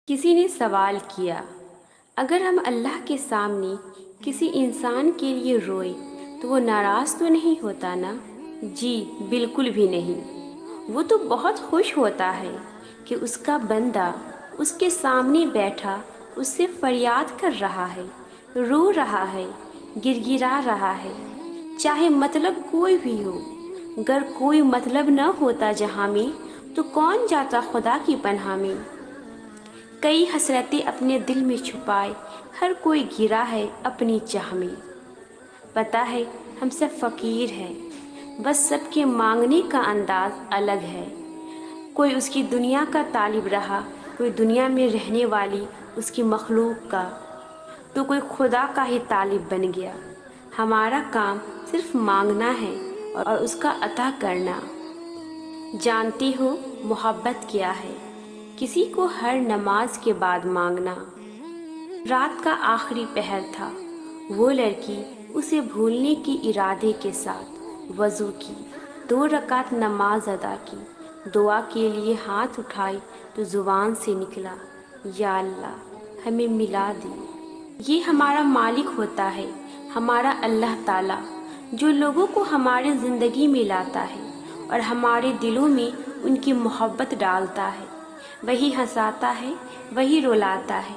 किसी ने सवाल किया, अगर हम अल्लाह के सामने किसी इंसान के लिए रोए तो वो नाराज़ तो नहीं होता ना? जी बिल्कुल भी नहीं। वो तो बहुत खुश होता है कि उसका बंदा उसके सामने बैठा उससे फरियाद कर रहा है, रो रहा है, गिड़गिड़ा रहा है, चाहे मतलब कोई भी हो। अगर कोई मतलब न होता जहाँ में तो कौन जाता खुदा की पनाह में। कई हसरतें अपने दिल में छुपाए हर कोई गिरा है अपनी चाह में। पता है हम सब फ़कीर हैं, बस सबके मांगने का अंदाज अलग है। कोई उसकी दुनिया का तालिब रहा, कोई दुनिया में रहने वाली उसकी मखलूक का, तो कोई खुदा का ही तालिब बन गया। हमारा काम सिर्फ मांगना है और उसका अता करना। जानती हो मोहब्बत क्या है? किसी को हर नमाज के बाद मांगना। रात का आखिरी पहर था, वो लड़की उसे भूलने की इरादे के साथ वज़ू की, 2 रकात नमाज अदा की, दुआ के लिए हाथ उठाए तो ज़ुबान से निकला, या अल्लाह हमें मिला दे। ये हमारा मालिक होता है, हमारा अल्लाह ताला, जो लोगों को हमारे ज़िंदगी में लाता है और हमारे दिलों में उनकी मोहब्बत डालता है। वही हंसाता है, वही रुलाता है,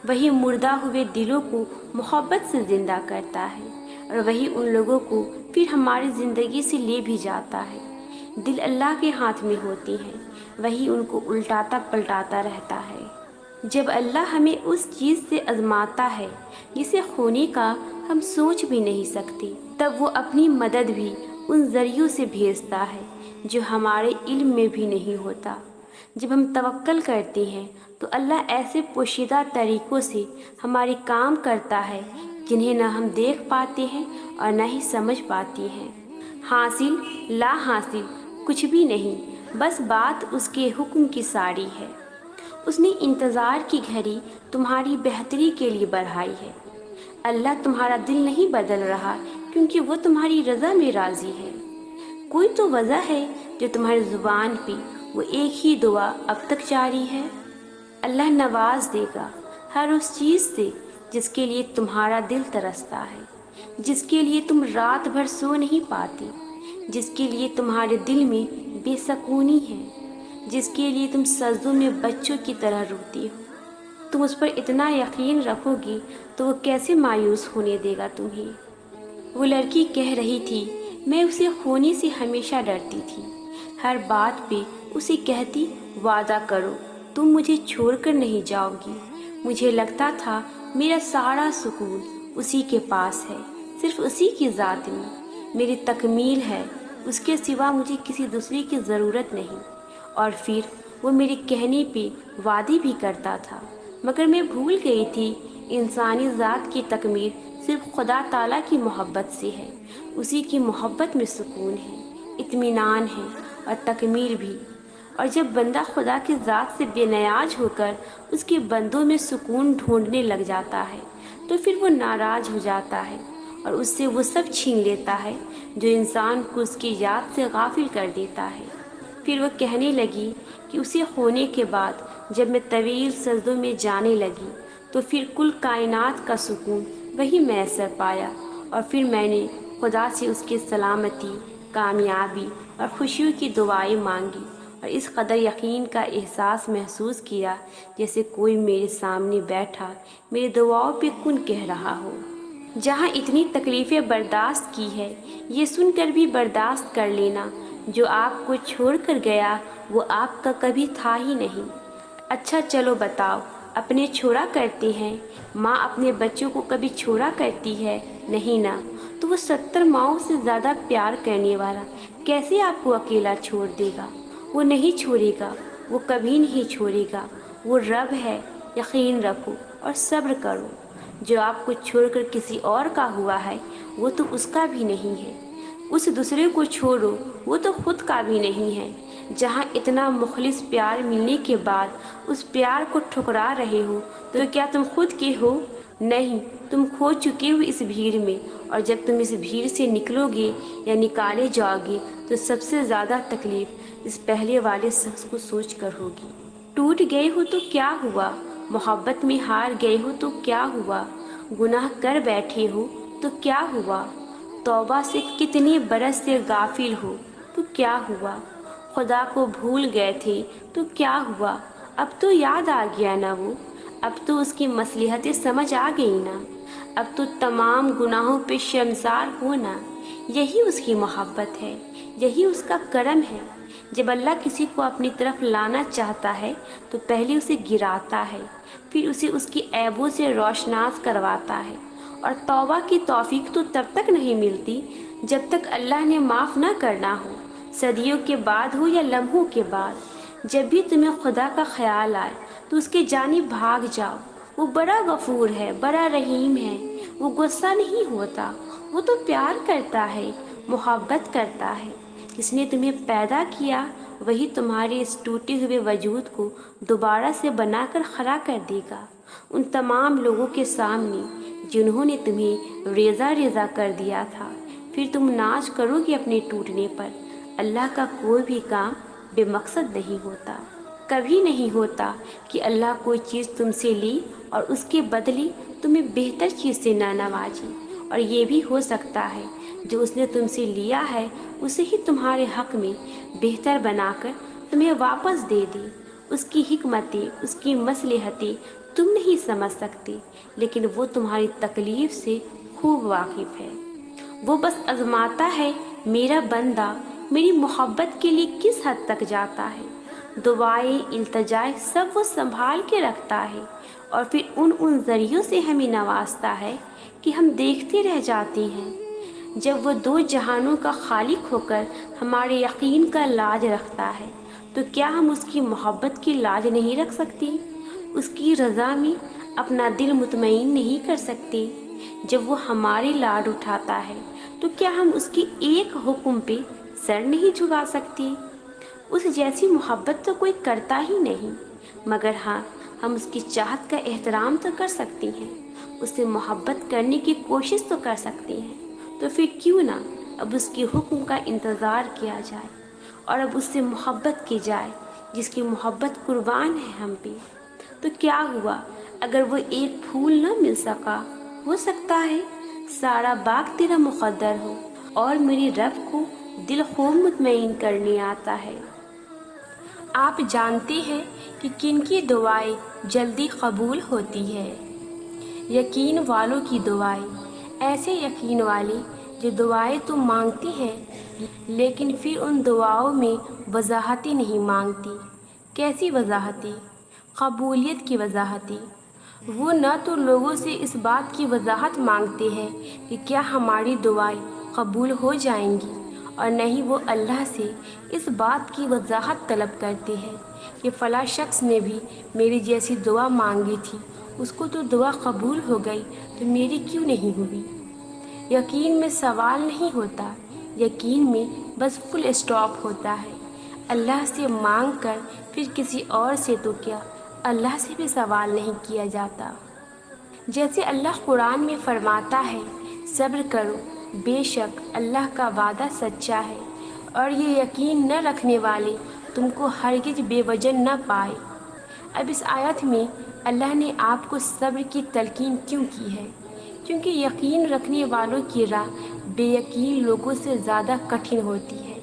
वही मुर्दा हुए दिलों को मोहब्बत से ज़िंदा करता है और वही उन लोगों को फिर हमारी ज़िंदगी से ले भी जाता है। दिल अल्लाह के हाथ में होती हैं, वही उनको उल्टाता पलटाता रहता है। जब अल्लाह हमें उस चीज़ से आजमाता है जिसे खोने का हम सोच भी नहीं सकते, तब वो अपनी मदद भी उन ज़रियों से भेजता है जो हमारे इल्म में भी नहीं होता। जब हम तवक्कल करते हैं तो अल्लाह ऐसे पोशीदा तरीक़ों से हमारे काम करता है जिन्हें न हम देख पाते हैं और न ही समझ पाते हैं। हासिल ला हासिल कुछ भी नहीं, बस बात उसके हुक्म की सारी है। उसने इंतज़ार की घड़ी तुम्हारी बेहतरी के लिए बढ़ाई है। अल्लाह तुम्हारा दिल नहीं बदल रहा क्योंकि वो तुम्हारी रज़ा में राज़ी है। कोई तो वजह है जो तुम्हारी ज़ुबान पे वो एक ही दुआ अब तक जारी है। अल्लाह नवाज देगा हर उस चीज़ से जिसके लिए तुम्हारा दिल तरसता है, जिसके लिए तुम रात भर सो नहीं पाती, जिसके लिए तुम्हारे दिल में बेसकूनी है, जिसके लिए तुम सजदों में बच्चों की तरह रोती हो। तुम उस पर इतना यकीन रखोगी तो वो कैसे मायूस होने देगा तुम्हें। वो लड़की कह रही थी, मैं उसे खोने से हमेशा डरती थी। हर बात पे उसे कहती, वादा करो तुम मुझे छोड़कर नहीं जाओगी। मुझे लगता था मेरा सारा सुकून उसी के पास है, सिर्फ उसी की ज़ात में मेरी तकमील है, उसके सिवा मुझे किसी दूसरे की ज़रूरत नहीं। और फिर वो मेरे कहने पे वादे भी करता था, मगर मैं भूल गई थी इंसानी ज़ात की तकमील सिर्फ खुदा ताला की मोहब्बत से है। उसी की मोहब्बत में सुकून है, इत्मीनान है और तकमील भी। और जब बंदा खुदा की ज़ात से बेनियाज होकर उसके बंदों में सुकून ढूंढने लग जाता है तो फिर वो नाराज़ हो जाता है और उससे वो सब छीन लेता है जो इंसान को उसकी याद से गाफिल कर देता है। फिर वो कहने लगी कि उसे खोने के बाद जब मैं तवील सजदों में जाने लगी तो फिर कुल कायनात का सुकून वही मैसर पाया। और फिर मैंने खुदा से उसकी सलामती, कामयाबी और खुशियों की दुआएं मांगी और इस कदर यकीन का एहसास महसूस किया जैसे कोई मेरे सामने बैठा मेरी दुआओं पे कुन कह रहा हो। जहाँ इतनी तकलीफ़ें बर्दाश्त की है, ये सुनकर भी बर्दाश्त कर लेना, जो आपको छोड़ कर गया वो आपका कभी था ही नहीं। अच्छा चलो बताओ, अपने छोड़ा करते हैं? माँ अपने बच्चों को कभी छोड़ा करती है? नहीं ना। तो वो 70 माँओं से ज़्यादा प्यार करने वाला कैसे आपको अकेला छोड़ देगा? वो नहीं छोड़ेगा, वो कभी नहीं छोड़ेगा। वो रब है, यकीन रखो और सब्र करो। जो आपको छोड़कर किसी और का हुआ है वो तो उसका भी नहीं है। उस दूसरे को छोड़ो, वो तो खुद का भी नहीं है। जहाँ इतना मुखलिस प्यार मिलने के बाद उस प्यार को ठुकरा रहे हो तो क्या तुम खुद के हो? नहीं, तुम खो चुके हो इस भीड़ में। और जब तुम इस भीड़ से निकलोगे या निकाले जाओगे तो सबसे ज़्यादा तकलीफ़ इस पहले वाले शख्स को सोच कर होगी। टूट गए हो तो क्या हुआ, मोहब्बत में हार गए हो तो क्या हुआ, गुनाह कर बैठे हो तो क्या हुआ, तौबा से कितने बरस से गाफिल हो तो क्या हुआ, खुदा को भूल गए थे तो क्या हुआ, अब तो याद आ गया ना वो, अब तो उसकी मसलहतें समझ आ गई ना, अब तो तमाम गुनाहों पे शर्मसार हो ना। यही उसकी मोहब्बत है, यही उसका करम है। जब अल्लाह किसी को अपनी तरफ लाना चाहता है तो पहले उसे गिराता है, फिर उसे उसकी ऐबों से रोशनास करवाता है। और तौबा की तौफीक तो तब तक नहीं मिलती जब तक अल्लाह ने माफ़ ना करना हो, सदियों के बाद हो या लम्हों के बाद। जब भी तुम्हें खुदा का ख्याल आए तो उसके जानिब भाग जाओ। वो बड़ा गफूर है, बड़ा रहीम है। वो गुस्सा नहीं होता, वो तो प्यार करता है, मोहब्बत करता है। जिसने तुम्हें पैदा किया वही तुम्हारे इस टूटे हुए वजूद को दोबारा से बनाकर खड़ा कर देगा। उन तमाम लोगों के सामने जिन्होंने तुम्हें रेज़ा रेज़ा कर दिया था, फिर तुम नाच करोगे अपने टूटने पर। अल्लाह का कोई भी काम बेमकसद नहीं होता। कभी नहीं होता कि अल्लाह कोई चीज़ तुमसे ली और उसके बदले तुम्हें बेहतर चीज़ से ना नवाजी। और ये भी हो सकता है जो उसने तुमसे लिया है उसे ही तुम्हारे हक़ में बेहतर बनाकर तुम्हें वापस दे दे। उसकी हिकमतें, उसकी मसलहतें तुम नहीं समझ सकते, लेकिन वो तुम्हारी तकलीफ़ से खूब वाकिफ़ है। वो बस आजमाता है मेरा बंदा मेरी मोहब्बत के लिए किस हद तक जाता है। दुआएं, इल्तिजाएं सब वो संभाल के रखता है और फिर उन ज़रियों से हमें नवाजता है कि हम देखते रह जाते हैं। जब वो दो जहानों का खालिक होकर हमारे यकीन का लाज रखता है तो क्या हम उसकी मोहब्बत की लाज नहीं रख सकते, उसकी रज़ा में अपना दिल मुतमईन नहीं कर सकते। जब वो हमारी लाड उठाता है तो क्या हम उसकी एक हुक्म पे सर नहीं झुका सकते। उस जैसी मोहब्बत तो कोई करता ही नहीं, मगर हाँ, हम उसकी चाहत का एहतराम तो कर सकते हैं, उससे मोहब्बत करने की कोशिश तो कर सकते हैं। तो फिर क्यों ना अब उसके हुक्म का इंतज़ार किया जाए और अब उससे मोहब्बत की जाए जिसकी मोहब्बत कुर्बान है हम पे। तो क्या हुआ अगर वो एक फूल न मिल सका, हो सकता है सारा बाग तेरा मुक़द्दर हो और मेरे रब को दिल खूब मुतमईन करने आता है। आप जानते हैं कि किनकी दुआएं जल्दी कबूल होती है? यकीन वालों की दुआएं। ऐसे यकीन वाले जो दुआएं तो मांगती हैं लेकिन फिर उन दुआओं में वजाहतें नहीं मांगती। कैसी वजाहतें? कबूलियत की वजाहतें। वो न तो लोगों से इस बात की वजाहत मांगते हैं कि क्या हमारी दुआएं कबूल हो जाएंगी, और न ही वो अल्लाह से इस बात की वजाहत तलब करते हैं कि फ़लाँ शख्स ने भी मेरी जैसी दुआ मांगी थी, उसको तो दुआ कबूल हो गई, तो मेरी क्यों नहीं हुई। यकीन में सवाल नहीं होता, यकीन में बस फुल स्टॉप होता है। अल्लाह से मांग कर फिर किसी और से तो क्या, अल्लाह से भी सवाल नहीं किया जाता। जैसे अल्लाह कुरान में फरमाता है, सब्र करो, बेशक अल्लाह का वादा सच्चा है और ये यकीन न रखने वाले तुमको हरगिज बेवजह न पाए। अब इस आयत में अल्लाह ने आपको सब्र की तलकीन क्यों की है? क्योंकि यकीन रखने वालों की राह बेयकीन लोगों से ज़्यादा कठिन होती है।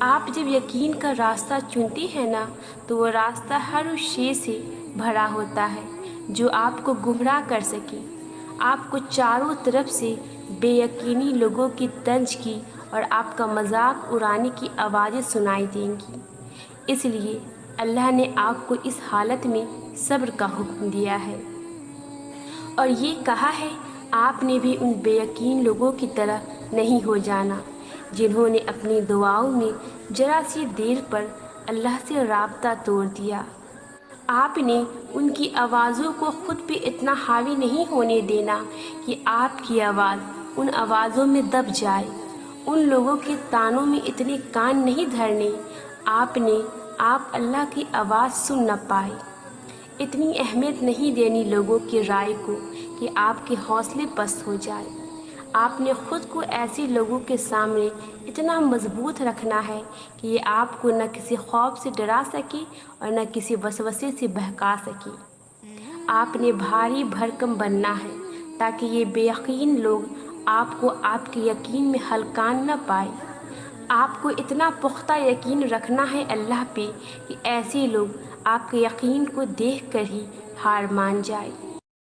आप जब यकीन का रास्ता चुनते हैं ना, तो वो रास्ता हर उस शे से भरा होता है जो आपको गुमराह कर सके। आपको चारों तरफ से बेयकीनी लोगों की तंज की और आपका मजाक उड़ाने की आवाज़ें सुनाई देंगी। इसलिए अल्लाह ने आपको इस हालत में सब्र का हुक्म दिया है और ये कहा है आपने भी उन बेयकीन लोगों की तरह नहीं हो जाना जिन्होंने अपनी दुआओं में जरा सी देर पर अल्लाह से राब्ता तोड़ दिया। आपने उनकी आवाज़ों को खुद पे इतना हावी नहीं होने देना कि आपकी आवाज़ उन आवाज़ों में दब जाए। उन लोगों के तानों में इतने कान नहीं धरने आप अल्लाह की आवाज़ सुन न पाए। इतनी अहमियत नहीं देनी लोगों की राय को कि आपके हौसले पस्त हो जाए। आपने ख़ुद को ऐसे लोगों के सामने इतना मजबूत रखना है कि ये आपको न किसी खौफ से डरा सके और न किसी वसवसे से बहका सके। آپ نے بھاری بھرکم بننا ہے تاکہ یہ بے یقین لوگ آپ کو آپ کے یقین میں ہلکان نہ پائے۔ آپ کو اتنا پختہ یقین رکھنا ہے اللہ پہ کہ ایسے لوگ آپ کے یقین کو دیکھ کر ہی ہار مان جائے۔